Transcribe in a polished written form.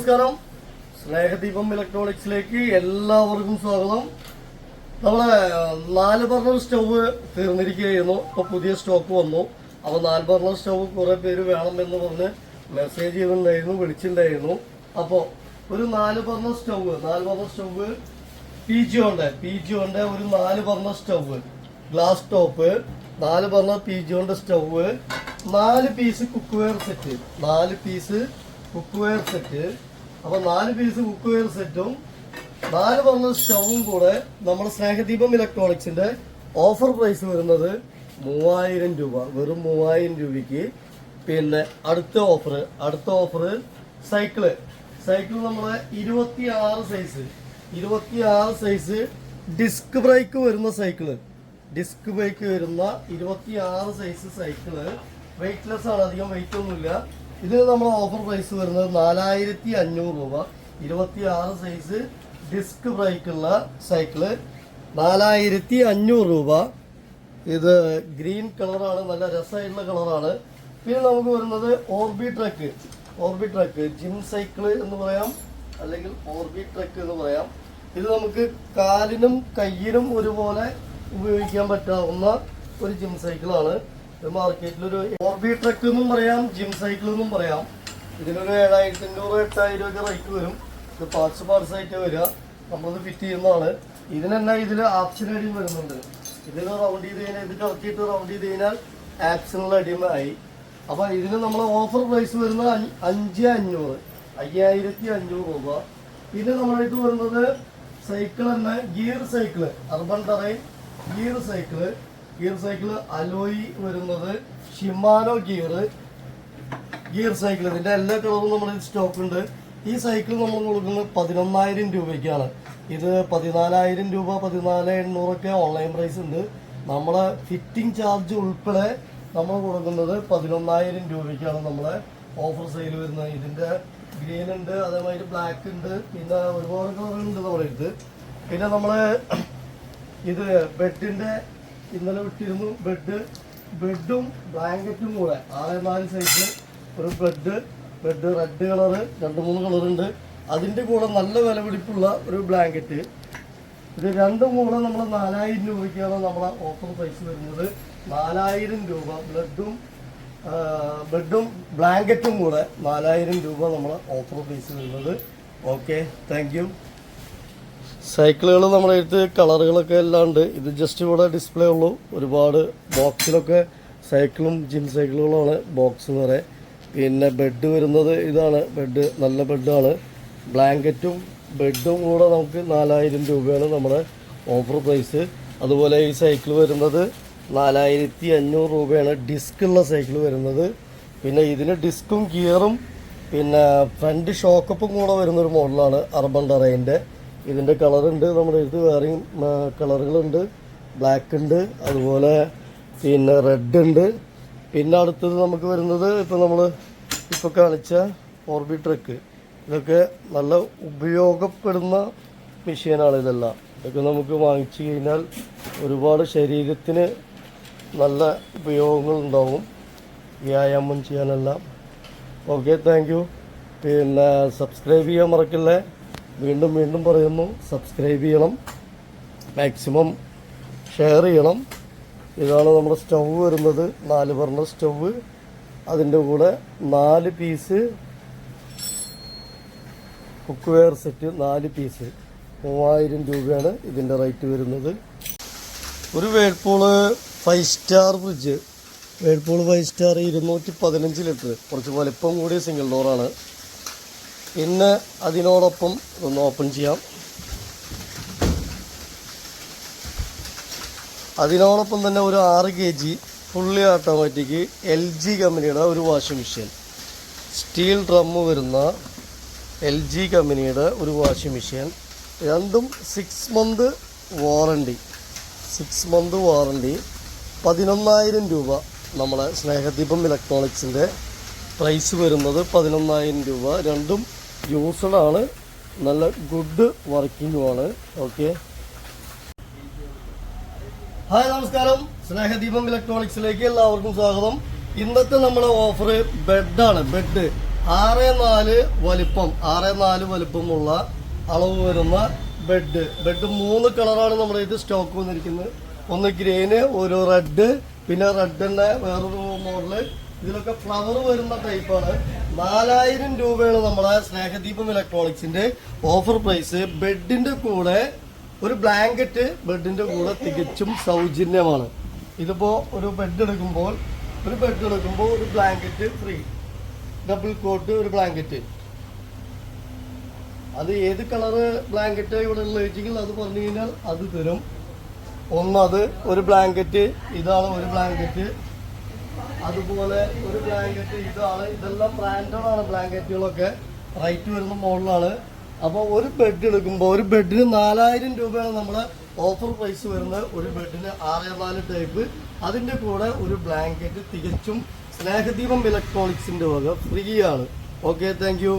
നമസ്കാരം. സ്നേഹദീപം ഇലക്ട്രോണിക്സിലേക്ക് എല്ലാവർക്കും സ്വാഗതം. നമ്മളെ 4 ബർണർ സ്റ്റവ് തീർന്നിരിക്കുകയായിരുന്നു. ഇപ്പോൾ പുതിയ സ്റ്റോക്ക് വന്നു. അപ്പോൾ 4 ബർണർ സ്റ്റവ് കുറേ പേര് വേണമെന്ന് പറഞ്ഞ് മെസ്സേജ് ചെയ്തിട്ടുണ്ടായിരുന്നു, വിളിച്ചിട്ടുണ്ടായിരുന്നു. അപ്പോൾ ഒരു 4 ബർണർ സ്റ്റവ് പിജിയോന്റെ ഒരു 4 burner stove, glass top, 4 burner പിജിയോന്റെ stove, 4 piece cookware set. അപ്പോൾ 4 പീസ് കുക്ക് വെയർ സെറ്റും 4 ബർണർ സ്റ്റവും കൂടെ നമ്മുടെ സ്നേഹദീപം ഇലക്ട്രോണിക്സിന്റെ ഓഫർ പ്രൈസ് വരുന്നത് 3000 രൂപ, വെറും 3000 രൂപയ്ക്ക്. പിന്നെ അടുത്ത ഓഫർ സൈക്കിള് നമ്മുടെ 26 സൈസ് ഡിസ്ക് ബ്രേക്ക് വരുന്ന 26 സൈസ് സൈക്കിള്. വെയിറ്റ്ലെസ് ആണ്, അധികം വെയിറ്റ് ഒന്നുമില്ല. ഇതിന് നമ്മൾ ഓഫർ പ്രൈസ് വരുന്നത് 4500 രൂപ. 26 സൈസ് ഡിസ്ക് ബ്രേക്കുള്ള സൈക്കിള് 4500 രൂപ. ഇത് ഗ്രീൻ കളറാണ്, നല്ല രസമായിട്ടുള്ള കളറാണ്. പിന്നെ നമുക്ക് വരുന്നത് ഓർബി ട്രക്ക് ജിം സൈക്കിള് എന്ന് പറയാം, അല്ലെങ്കിൽ ഓർബി ട്രക്ക് എന്ന് പറയാം. ഇത് നമുക്ക് കാലിനും കയ്യിനും ഒരുപോലെ ഉപയോഗിക്കാൻ പറ്റാവുന്ന ഒരു ജിം സൈക്കിളാണ്. ഇത് മാർക്കറ്റിലൊരു ഓർബി ട്രക്ക് എന്നും പറയാം, ജിം സൈക്കിൾ എന്നും പറയാം. ഇതിനൊരു 7500-8000 ഒക്കെ റേറ്റ് വരും. ഇത് പാർട്സ് ആയിട്ട് വരിക. നമ്മളത് ഫിറ്റ് ചെയ്യുന്നതാണ്. ഇതിൽ ആപ്ഷൻ അടിയും വരുന്നുണ്ട്. ഇതിന് റൗണ്ട് ചെയ്ത് കഴിഞ്ഞാൽ, ഇത് കറക്കിയിട്ട് റൗണ്ട് ചെയ്ത് കഴിഞ്ഞാൽ ആപ്ഷനുള്ള അടിയുമായി. അപ്പോൾ ഇതിന് നമ്മൾ ഓഫർ പ്രൈസ് വരുന്നത് 5500 രൂപ. പിന്നെ നമ്മളായിട്ട് വരുന്നത് സൈക്കിൾ തന്നെ, gear cycle, urban terrain gear cycle alloy വരുന്നത് ഷിമാനോ ഗിയർ സൈക്കിൾ. ഇതിന്റെ എല്ലാ കളറും നമ്മുടെ സ്റ്റോക്ക് ഉണ്ട്. ഈ സൈക്കിൾ നമ്മൾ കൊടുക്കുന്നത് 11000 രൂപയ്ക്കാണ്. ഇത് 14000 രൂപ, 14800 ഒക്കെ ഓൺലൈൻ പ്രൈസ് ഉണ്ട്. നമ്മളെ ഫിറ്റിംഗ് ചാർജ് ഉൾപ്പെടെ നമ്മൾ കൊടുക്കുന്നത് 11000 രൂപയ്ക്കാണ് നമ്മളെ ഓഫർ സെയിൽ വരുന്നത്. ഇതിന്റെ ഗ്രീൻ ഉണ്ട്, അതേമാതിരി ബ്ലാക്ക് ഉണ്ട്, പിന്നെ ഒരുപാട് കളറുണ്ട് നമ്മുടെ അടുത്ത്. പിന്നെ നമ്മള് ഇത് ബെഡിന്റെ ഇന്നലെ വിട്ടിരുന്നു. ബെഡും ബ്ലാങ്കറ്റും കൂടെ 6-4 സൈസിൽ ഒരു ബെഡ് റെഡ് കളറ്, 2-3 കളറുണ്ട്. അതിൻ്റെ കൂടെ നല്ല വില പിടിപ്പുള്ള ഒരു ബ്ലാങ്കറ്റ്. ഇത് രണ്ടും കൂടെ നമ്മൾ 4000 രൂപയ്ക്കാണ് നമ്മളെ ഓഫർ പ്രൈസ് വരുന്നത്. 4000 രൂപ ബെഡും ബ്ലാങ്കറ്റും കൂടെ 4000 രൂപ നമ്മളെ ഓഫർ പ്രൈസ് വരുന്നത്. Okay, thank U. സൈക്കിളുകൾ നമ്മുടെ അടുത്ത് കളറുകളൊക്കെ എല്ലാം ഉണ്ട്. ഇത് ജസ്റ്റ് ഇവിടെ ഡിസ്പ്ലേ ഉള്ളൂ. ഒരുപാട് ബോക്സിലൊക്കെ സൈക്കിളും ജിം സൈക്കിളുകളാണ് ബോക്സ് നിറയെ. പിന്നെ ബെഡ് വരുന്നത് ഇതാണ്. ബെഡ് നല്ല ബെഡാണ്. ബ്ലാങ്കറ്റും ബെഡും കൂടെ നമുക്ക് 4000 രൂപയാണ് നമ്മുടെ ഓഫർ പ്രൈസ്. അതുപോലെ ഈ സൈക്കിൾ വരുന്നത് 4500 രൂപയാണ് ഡിസ്ക് ഉള്ള സൈക്കിൾ വരുന്നത്. പിന്നെ ഇതിന് ഡിസ്കും ഗിയറും പിന്നെ ഫ്രണ്ട് ഷോക്കപ്പും കൂടെ വരുന്നൊരു മോഡലാണ് അർബൻ ടെറൈൻ്റെ. ഇതിൻ്റെ കളറുണ്ട് നമ്മുടെ അടുത്ത്, വേറെയും കളറുകളുണ്ട്. ബ്ലാക്ക് ഉണ്ട്, അതുപോലെ പിന്നെ റെഡ് ഉണ്ട്. പിന്നെ അടുത്തത് നമുക്ക് വരുന്നത് നമ്മൾ കാണിച്ച ഓർബി ട്രക്ക്. ഇതൊക്കെ നല്ല ഉപയോഗപ്പെടുന്ന മെഷീനാണ്. ഇതൊക്കെ നമുക്ക് വാങ്ങിച്ചു കഴിഞ്ഞാൽ ഒരുപാട് ശരീരത്തിന് നല്ല ഉപയോഗങ്ങൾ ഉണ്ടാവും, വ്യായാമം ചെയ്യാനെല്ലാം. Okay, thank you. പിന്നെ സബ്സ്ക്രൈബ് ചെയ്യാൻ മറക്കില്ലേ. വീണ്ടും പറയുന്നു, സബ്സ്ക്രൈബ് ചെയ്യണം, മാക്സിമം ഷെയർ ചെയ്യണം. ഇതാണ് നമ്മുടെ സ്റ്റവ് വരുന്നത്, 4 ബർണർ സ്റ്റവ്. അതിൻ്റെ കൂടെ 4 piece cookware set, 4 piece 3000 രൂപയാണ് ഇതിൻ്റെ റേറ്റ് വരുന്നത്. ഒരു Whirlpool 5 star fridge, Whirlpool 5 star 215 litre, കുറച്ച് വലിപ്പം കൂടിയ സിംഗിൾ ഡോറാണ്. പിന്നെ അതിനോടൊപ്പം ഒന്ന് ഓപ്പൺ ചെയ്യാം. അതിനോടൊപ്പം തന്നെ ഒരു 6 kg ഫുള്ളി ഓട്ടോമാറ്റിക് LG കമ്പനിയുടെ ഒരു വാഷിംഗ് മെഷീൻ, സ്റ്റീൽ ഡ്രമ്മ് വരുന്ന LG കമ്പനിയുടെ ഒരു വാഷിംഗ് മെഷീൻ. രണ്ടും 6 മന്ത് വാറണ്ടി. 11000 രൂപ നമ്മളെ സ്നേഹദീപം ഇലക്ട്രോണിക്സിൻ്റെ പ്രൈസ് വരുന്നത് 11000 രൂപ. രണ്ടും യൂസ്ഡാണ്, നല്ല ഗുഡ് വർക്കിങ്ങുമാണ്. ഓക്കെ, ഹായ് നമസ്കാരം. സ്നേഹദീപം ഇലക്ട്രോണിക്സിലേക്ക് എല്ലാവർക്കും സ്വാഗതം. ഇന്നത്തെ നമ്മുടെ ഓഫർ ബെഡാണ്. ബെഡ് 6'4" വലിപ്പം, 6'4" വലിപ്പമുള്ള അളവ് വരുന്ന ബെഡ്. 3 കളറാണ് നമ്മുടെ ഇത് സ്റ്റോക്ക് വന്നിരിക്കുന്നത്. ഒന്ന് ഗ്രീന്, ഒരു റെഡ്, പിന്നെ റെഡിന്റെ വേറൊരു മോഡല്. ഇതിലൊക്കെ ഫ്ലവർ വരുന്ന ടൈപ്പാണ്. 4000 രൂപയാണ് നമ്മുടെ സ്നേഹദീപം ഇലക്ട്രോണിക്സിന്റെ ഓഫർ പ്രൈസ്. ബെഡിന്റെ കൂടെ ഒരു ബ്ലാങ്കറ്റ് ബെഡിന്റെ കൂടെ തികച്ചും സൗജന്യമാണ്. ഇതിപ്പോ ഒരു ബെഡ് എടുക്കുമ്പോൾ ഒരു ബ്ലാങ്കറ്റ് ഫ്രീ, ഡബിൾ കോട്ട് ഒരു ബ്ലാങ്കറ്റ്. അത് ഏത് കളറ് ബ്ലാങ്കറ്റ് ഇവിടെ ഉള്ളതെങ്കിൽ അത് പറഞ്ഞു കഴിഞ്ഞാൽ അത് തരും. ഒന്നത് ഒരു ബ്ലാങ്കറ്റ്, ഇതാണ് ഒരു ബ്ലാങ്കറ്റ്. അതുപോലെ ഒരു ബ്ലാങ്കറ്റ് ഇതാണ്. ഇതെല്ലാം ബ്രാൻഡഡ് ആണ് ബ്ലാങ്കറ്റുകളൊക്കെ, റേറ്റ് വരുന്ന മോഡലാണ്. അപ്പോൾ ഒരു ബെഡ് എടുക്കുമ്പോൾ ഒരു ബെഡിന് 4000 രൂപയാണ് നമ്മുടെ ഓഫർ പ്രൈസ് വരുന്നത്. ഒരു ബെഡിന് 6'4" ടൈപ്പ്. അതിൻ്റെ കൂടെ ഒരു ബ്ലാങ്കറ്റ് തികച്ചും സ്നേഹദീപം ഇലക്ട്രോണിക്സിൻ്റെ വക ഫ്രീ ആണ്. Okay, thank U.